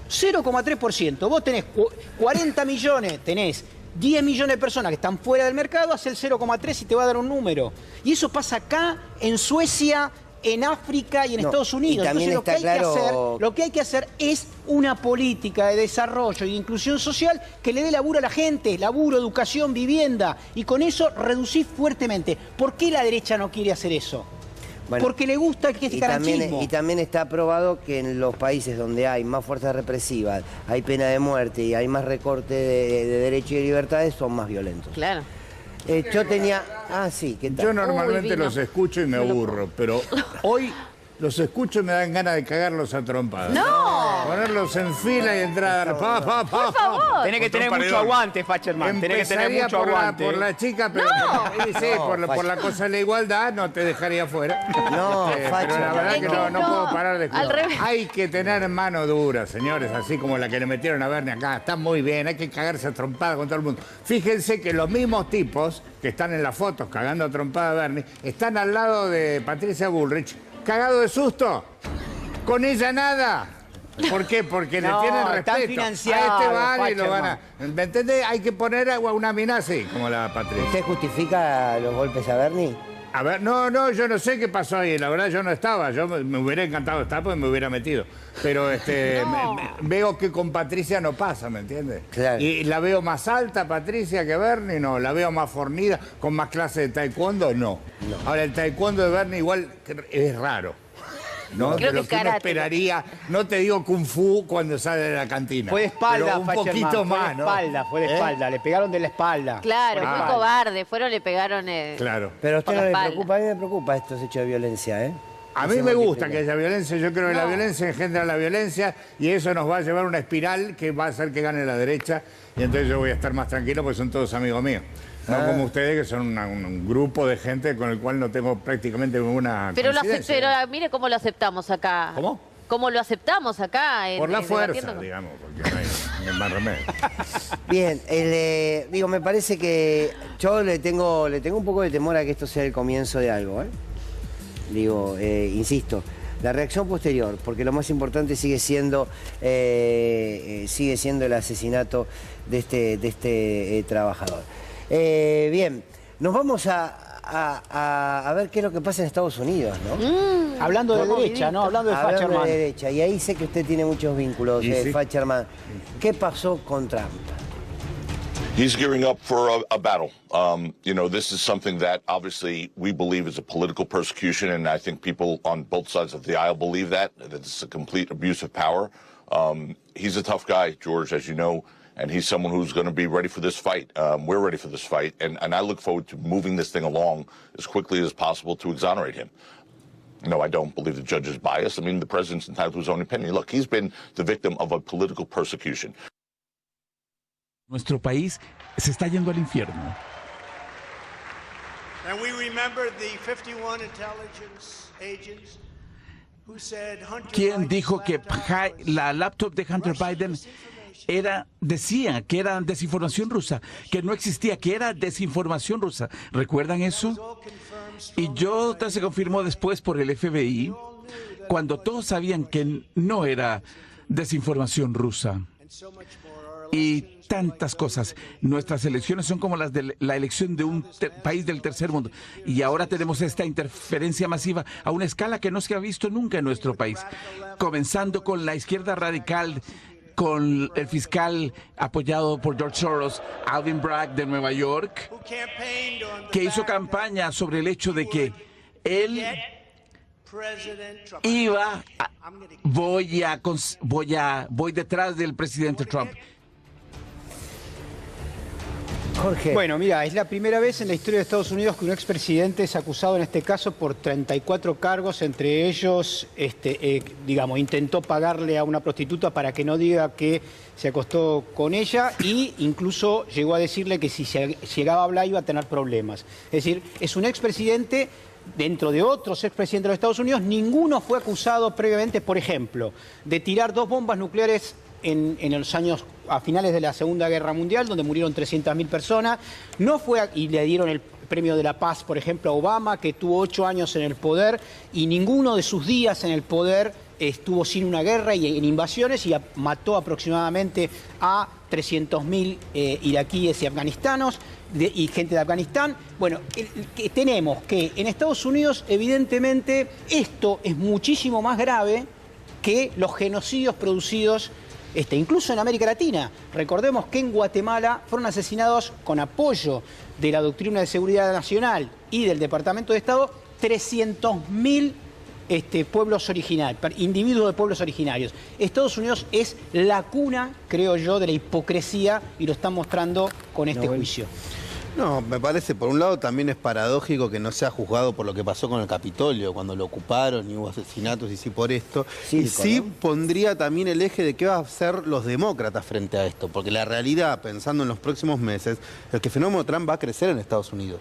0,3%. Vos tenés 40 millones, tenés 10 millones de personas que están fuera del mercado, hace el 0,3 y te va a dar un número. Y eso pasa acá, en Suecia, en África y en Estados Unidos. Entonces lo que hay que hacer es una política de desarrollo y de inclusión social que le dé laburo a la gente, laburo, educación, vivienda, y con eso reducir fuertemente. ¿Por qué la derecha no quiere hacer eso? Bueno, porque le gusta este caranchismo. Y también está probado que en los países donde hay más fuerzas represivas, hay pena de muerte y hay más recorte de derechos y de libertades, son más violentos. Claro. Yo tenía... Ah, sí, ¿qué tal? Yo normalmente los escucho y me aburro, pero hoy los escucho y me dan ganas de cagarlos a trompadas. ¡No! Ponerlos en fila y entrar. Por favor. Tenés que tener mucho aguante, Facherman. Tenés que tener mucho aguante. Por la chica, pero por la cosa de la igualdad no te dejaría fuera. No, pero la verdad que no puedo parar de escuchar. Al revés. Hay que tener mano dura, señores, así como la que le metieron a Bernie acá. Está muy bien, hay que cagarse a trompada con todo el mundo. Fíjense que los mismos tipos que están en las fotos cagando a trompada a Bernie están al lado de Patricia Bullrich, cagado de susto. Con ella nada. ¿Por qué? Porque le tienen respeto. A este van y lo van a... ¿Me entendés? Hay que poner a una mina así, como la Patricia. ¿Usted justifica los golpes a Bernie? A ver, no, yo no sé qué pasó ahí. La verdad, yo no estaba. Yo me hubiera encantado estar porque me hubiera metido. Pero veo que con Patricia no pasa, ¿me entiendes? Claro. Y la veo más alta, Patricia, que Bernie, no. La veo más fornida, con más clases de taekwondo, no. Ahora, el taekwondo de Bernie igual es raro. ¿No? Creo de lo que uno esperaría, no te digo kung fu cuando sale de la cantina. Fue de espalda, pero un poquito más, ¿no? Fue de espalda, le pegaron de la espalda. Claro, muy cobarde, le pegaron... Claro. Pero a usted no le preocupa, a mí me preocupa estos hechos de violencia, ¿eh? A mí me gusta que haya violencia, yo creo que la violencia engendra la violencia y eso nos va a llevar a una espiral que va a hacer que gane la derecha y entonces yo voy a estar más tranquilo porque son todos amigos míos. No como ustedes, que son un grupo de gente con el cual no tengo prácticamente ninguna coincidencia. Pero mire cómo lo aceptamos acá. ¿Cómo? ¿Cómo lo aceptamos acá? Por la fuerza, digamos, porque no hay más remedio. Bien, me parece que yo le tengo un poco de temor a que esto sea el comienzo de algo, ¿eh? Insisto, la reacción posterior, porque lo más importante sigue siendo el asesinato de este trabajador. Bien, nos vamos a ver qué es lo que pasa en Estados Unidos, ¿no? Hablando de derecha, ¿no? Hablando de Facherman. Hablando de derecha, y ahí sé que usted tiene muchos vínculos, Facherman. ¿Qué pasó con Trump? He's gearing up for a battle. This is something that obviously we believe is a political persecution, and I think people on both sides of the aisle believe that it's a complete abuse of power. He's a tough guy, George, as you know, and he's someone who's going to be ready for this fight. We're ready for this fight, and I look forward to moving this thing along as quickly as possible to exonerate him. No, I don't believe the judge is biased. I mean, the president's entitled to his own opinion. Look, he's been the victim of a political persecution. Nuestro país se está yendo al infierno. And we remember the 51 intelligence agents who said Hunter ¿Quién dijo que la laptop de Hunter Biden decía que era desinformación rusa, que no existía, que era desinformación rusa? ¿Recuerdan eso? Y se confirmó después por el FBI, cuando todos sabían que no era desinformación rusa. Y tantas cosas. Nuestras elecciones son como las de la elección de un país del tercer mundo. Y ahora tenemos esta interferencia masiva a una escala que no se ha visto nunca en nuestro país. Comenzando con la izquierda radical, con el fiscal apoyado por George Soros, Alvin Bragg de Nueva York, que hizo campaña sobre el hecho de que él voy detrás del presidente Trump. Jorge. Bueno, mira, es la primera vez en la historia de Estados Unidos que un expresidente es acusado en este caso por 34 cargos, entre ellos, digamos, intentó pagarle a una prostituta para que no diga que se acostó con ella e incluso llegó a decirle que si llegaba a hablar iba a tener problemas. Es decir, es un expresidente. Dentro de otros expresidentes de los Estados Unidos, ninguno fue acusado previamente, por ejemplo, de tirar 2 bombas nucleares en los años a finales de la Segunda Guerra Mundial, donde murieron 300.000 personas. No fue, y le dieron el Premio de la Paz, por ejemplo, a Obama, que tuvo 8 años en el poder, y ninguno de sus días en el poder estuvo sin una guerra y en invasiones, y mató aproximadamente a 300.000 iraquíes y afganistanos y gente de Afganistán. Bueno, tenemos que en Estados Unidos, evidentemente, esto es muchísimo más grave que los genocidios producidos incluso en América Latina. Recordemos que en Guatemala fueron asesinados con apoyo de la Doctrina de Seguridad Nacional y del Departamento de Estado 300.000 pueblos originarios, individuos de pueblos originarios. Estados Unidos es la cuna, creo yo, de la hipocresía y lo están mostrando con este juicio. No, me parece, por un lado también es paradójico que no sea juzgado por lo que pasó con el Capitolio, cuando lo ocuparon y hubo asesinatos y sí por esto. Y sí pondría también el eje de qué va a hacer los demócratas frente a esto, porque la realidad, pensando en los próximos meses, es que el fenómeno Trump va a crecer en Estados Unidos.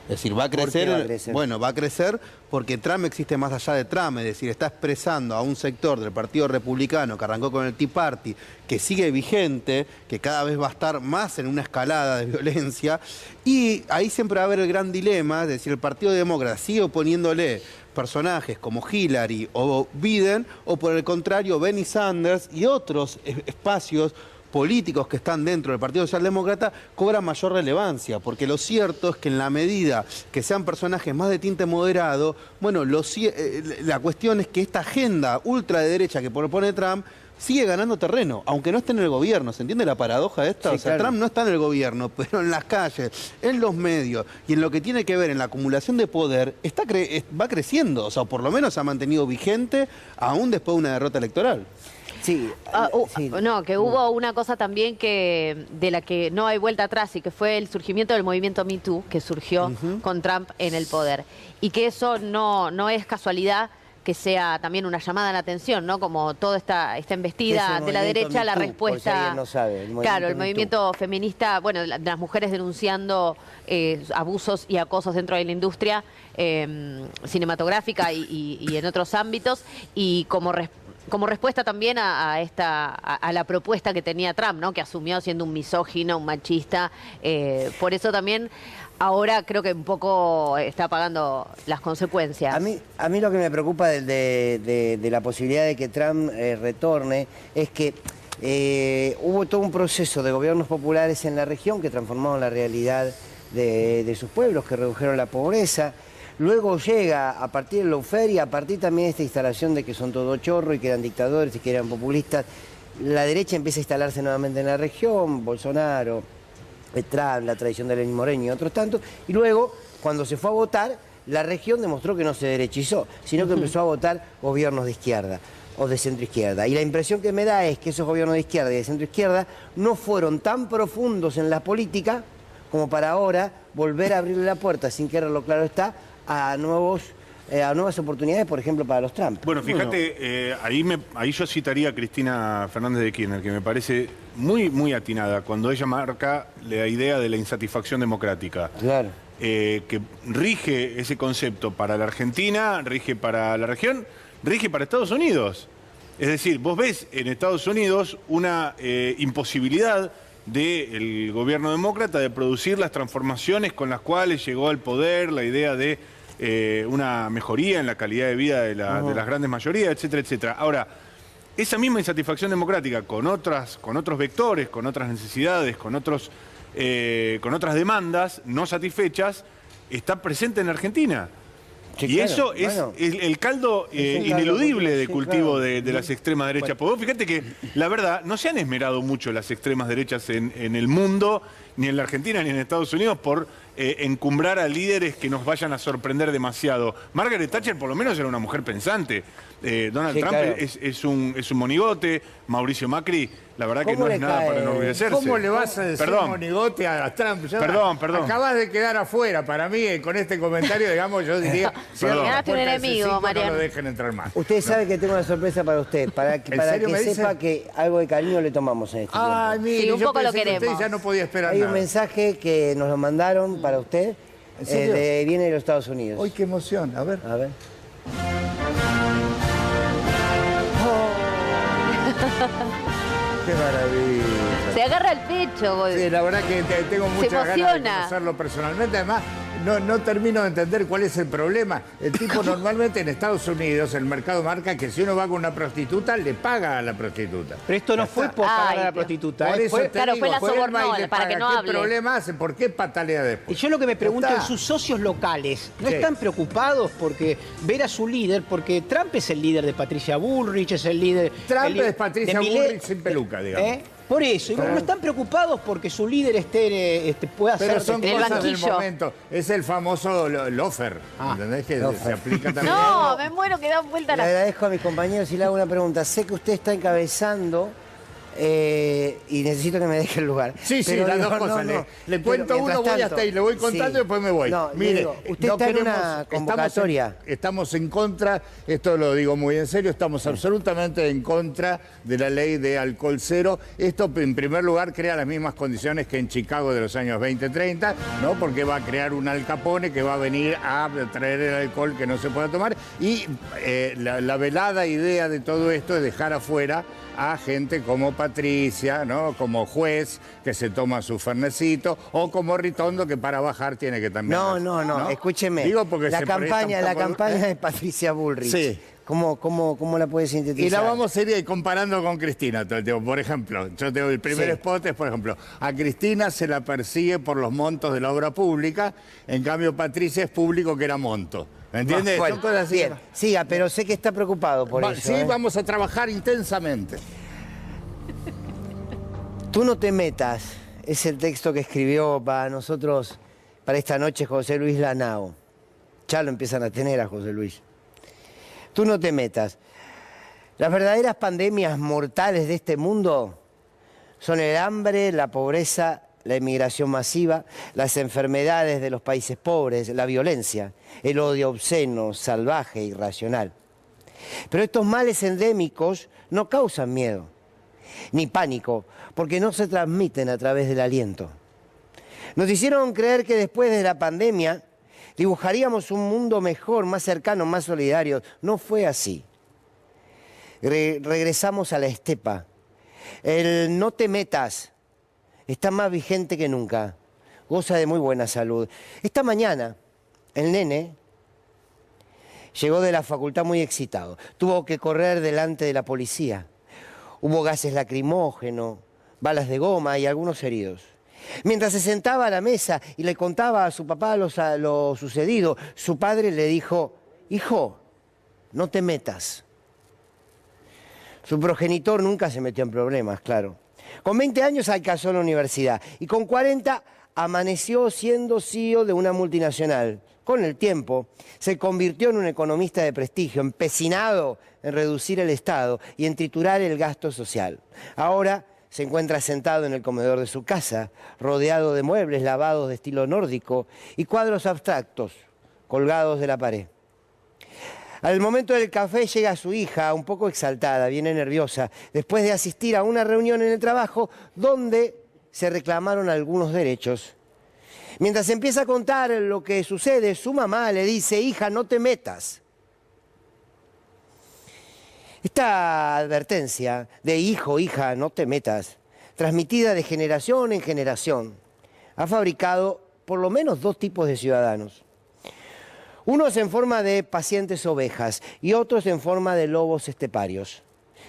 Es decir, va a crecer, bueno, va a crecer porque Trump existe más allá de Trump, es decir, está expresando a un sector del Partido Republicano que arrancó con el Tea Party, que sigue vigente, que cada vez va a estar más en una escalada de violencia, y ahí siempre va a haber el gran dilema, es decir, el Partido Demócrata sigue oponiéndole personajes como Hillary o Biden, o por el contrario, Bernie Sanders y otros espacios políticos que están dentro del Partido Socialdemócrata cobran mayor relevancia, porque lo cierto es que en la medida que sean personajes más de tinte moderado, bueno, la cuestión es que esta agenda ultraderecha que propone Trump sigue ganando terreno, aunque no esté en el gobierno. ¿Se entiende la paradoja esta? Sí, o sea, claro. Trump no está en el gobierno, pero en las calles, en los medios y en lo que tiene que ver en la acumulación de poder, va creciendo, o sea, por lo menos se ha mantenido vigente aún después de una derrota electoral. Sí, no, que hubo una cosa también de la que no hay vuelta atrás y que fue el surgimiento del movimiento Me Too, que surgió con Trump en el poder. Y que eso no es casualidad que sea también una llamada de atención, ¿no? Como toda esta embestida de la derecha, la respuesta... No sabe, claro, el movimiento feminista, bueno, las mujeres denunciando abusos y acosos dentro de la industria cinematográfica y en otros ámbitos, y como respuesta también a la propuesta que tenía Trump, ¿no? Que asumió siendo un misógino, un machista. Por eso también ahora creo que un poco está pagando las consecuencias. A mí lo que me preocupa de la posibilidad de que Trump retorne es que hubo todo un proceso de gobiernos populares en la región que transformaron la realidad de sus pueblos, que redujeron la pobreza. Luego llega, a partir del lawfare y a partir también de esta instalación de que son todos chorros y que eran dictadores y que eran populistas, la derecha empieza a instalarse nuevamente en la región, Bolsonaro, Trump, la tradición de Lenín Moreno y otros tantos, y luego, cuando se fue a votar, la región demostró que no se derechizó, sino que empezó a votar gobiernos de izquierda o de centroizquierda. Y la impresión que me da es que esos gobiernos de izquierda y de centroizquierda no fueron tan profundos en la política como para ahora volver a abrirle la puerta, sin quererlo, claro está, a nuevas oportunidades, por ejemplo, para los Trump. Bueno, fíjate, ahí yo citaría a Cristina Fernández de Kirchner, que me parece muy atinada cuando ella marca la idea de la insatisfacción democrática. Claro. Que rige ese concepto para la Argentina, rige para la región, rige para Estados Unidos. Es decir, vos ves en Estados Unidos una imposibilidad del gobierno demócrata de producir las transformaciones con las cuales llegó al poder, la idea de una mejoría en la calidad de vida de las grandes mayorías, etcétera, etcétera. Ahora, esa misma insatisfacción democrática con otros vectores, con otras necesidades, con otras demandas no satisfechas, está presente en Argentina. Sí, y claro, eso es el caldo ineludible de cultivo de las extremas derechas. Porque vos fíjate que, la verdad, no se han esmerado mucho las extremas derechas en el mundo, ni en la Argentina ni en Estados Unidos por encumbrar a líderes que nos vayan a sorprender demasiado. Margaret Thatcher por lo menos era una mujer pensante. Donald Trump claro. es un monigote. Mauricio Macri, la verdad que no es nada para enorgullecerse. ¿Cómo le vas a decir monigote a Trump? Perdón. Acabas de quedar afuera. Para mí, con este comentario, digamos, yo diría... Ganaste un enemigo, Mariano. No lo dejen entrar más. Usted sabe que tengo una sorpresa para usted, para que sepa que algo de cariño le tomamos en este Ay, tiempo. mire, Sí, un yo poco lo pensé que usted queremos. ya no podía esperar Hay nada. un mensaje que nos lo mandaron para usted, ¿En serio? viene de los Estados Unidos. ¡Ay, qué emoción! A ver. A ver. ¡Qué maravilla! Se agarra el pecho, Goy. Sí, la verdad que tengo muchas ganas de emociona. conocerlo personalmente. Además, no termino de entender cuál es el problema. El tipo normalmente en Estados Unidos, el mercado marca que si uno va con una prostituta, le paga a la prostituta. Pero esto no fue por pagar a la prostituta. Por eso te Claro, digo, fue la él va y sobornó, le para que paga. no ¿Qué hable. problema hace? ¿Por qué patalea después? Y yo lo que me pregunto Ya es, está. sus socios locales, ¿no Sí. están preocupados porque ver a su líder, porque Trump es el líder de Patricia Bullrich, es el líder... Trump el es Patricia de Milei, Bullrich sin peluca, digamos. Por eso, y no están preocupados porque su líder pueda Pero ser... son del cosas del banquillo. momento. Es el famoso lofer, ¿entendés? Que se aplica también. No, me muero que dan vuelta Le la... agradezco a mis compañeros y le hago una pregunta. Sé que usted está encabezando y necesito que me deje el lugar. Sí, Pero las digo, dos cosas. no, Le cuento pero uno, voy mientras hasta ahí, le voy contando sí. y después me voy. No, le Mire, digo, usted está en una convocatoria. Estamos en contra, esto lo digo muy en serio, estamos absolutamente en contra de la ley de alcohol cero. Esto, en primer lugar, crea las mismas condiciones que en Chicago de los años 20-30, ¿no? Porque va a crear un Al Capone que va a venir a traer el alcohol que no se pueda tomar. Y la velada idea de todo esto es dejar afuera a gente como Patricia, ¿no? Como Juez, que se toma su fernecito, o como Ritondo, que para bajar tiene que también... No, escúcheme. Digo porque la se proyecta un campaña poco- de Patricia Bullrich. Sí. ¿Cómo la puede sintetizar? Y la vamos a ir comparando con Cristina todo el tiempo. Por ejemplo, yo tengo el primer Sí. spot es, por ejemplo, a Cristina se la persigue por los montos de la obra pública, en cambio Patricia es público que era monto. ¿Me entiendes? Bueno, Son cosas así. bien, siga, pero sé que está preocupado por eso. Sí, vamos a trabajar intensamente. Tú no te metas, es el texto que escribió para nosotros, para esta noche, José Luis Lanao. Ya lo empiezan a tener a José Luis. Tú no te metas. Las verdaderas pandemias mortales de este mundo son el hambre, la pobreza, la inmigración masiva, las enfermedades de los países pobres, la violencia, el odio obsceno, salvaje, irracional. Pero estos males endémicos no causan miedo, ni pánico, porque no se transmiten a través del aliento. Nos hicieron creer que después de la pandemia dibujaríamos un mundo mejor, más cercano, más solidario. No fue así. Regresamos a la estepa. El no te metas está más vigente que nunca. Goza de muy buena salud. Esta mañana, el nene llegó de la facultad muy excitado. Tuvo que correr delante de la policía. Hubo gases lacrimógenos, balas de goma y algunos heridos. Mientras se sentaba a la mesa y le contaba a su papá lo sucedido, su padre le dijo: hijo, no te metas. Su progenitor nunca se metió en problemas, claro. Con 20 años alcanzó la universidad y con 40 amaneció siendo CEO de una multinacional. Con el tiempo se convirtió en un economista de prestigio, empecinado en reducir el Estado y en triturar el gasto social. Ahora se encuentra sentado en el comedor de su casa, rodeado de muebles lavados de estilo nórdico y cuadros abstractos colgados de la pared. Al momento del café llega su hija, un poco exaltada, viene nerviosa, después de asistir a una reunión en el trabajo donde se reclamaron algunos derechos. Mientras empieza a contar lo que sucede, su mamá le dice: hija, no te metas. Esta advertencia de hijo, hija, no te metas, transmitida de generación en generación, ha fabricado por lo menos dos tipos de ciudadanos. Unos en forma de pacientes ovejas y otros en forma de lobos esteparios.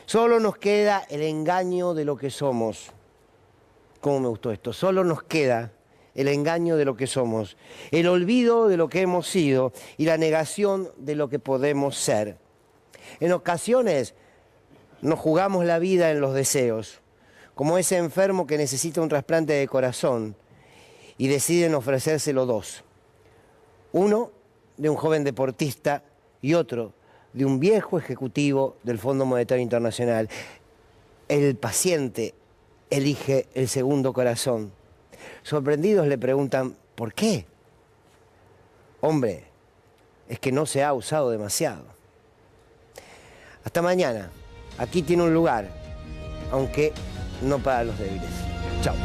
Solo nos queda el engaño de lo que somos. ¿Cómo me gustó esto? Solo nos queda el engaño de lo que somos, el olvido de lo que hemos sido y la negación de lo que podemos ser. En ocasiones nos jugamos la vida en los deseos, como ese enfermo que necesita un trasplante de corazón y deciden ofrecérselo dos. Uno de un joven deportista y otro de un viejo ejecutivo del Fondo Monetario Internacional. El paciente elige el segundo corazón. Sorprendidos le preguntan, ¿por qué? Hombre, es que no se ha usado demasiado. Hasta mañana. Aquí tiene un lugar, aunque no para los débiles. Chao.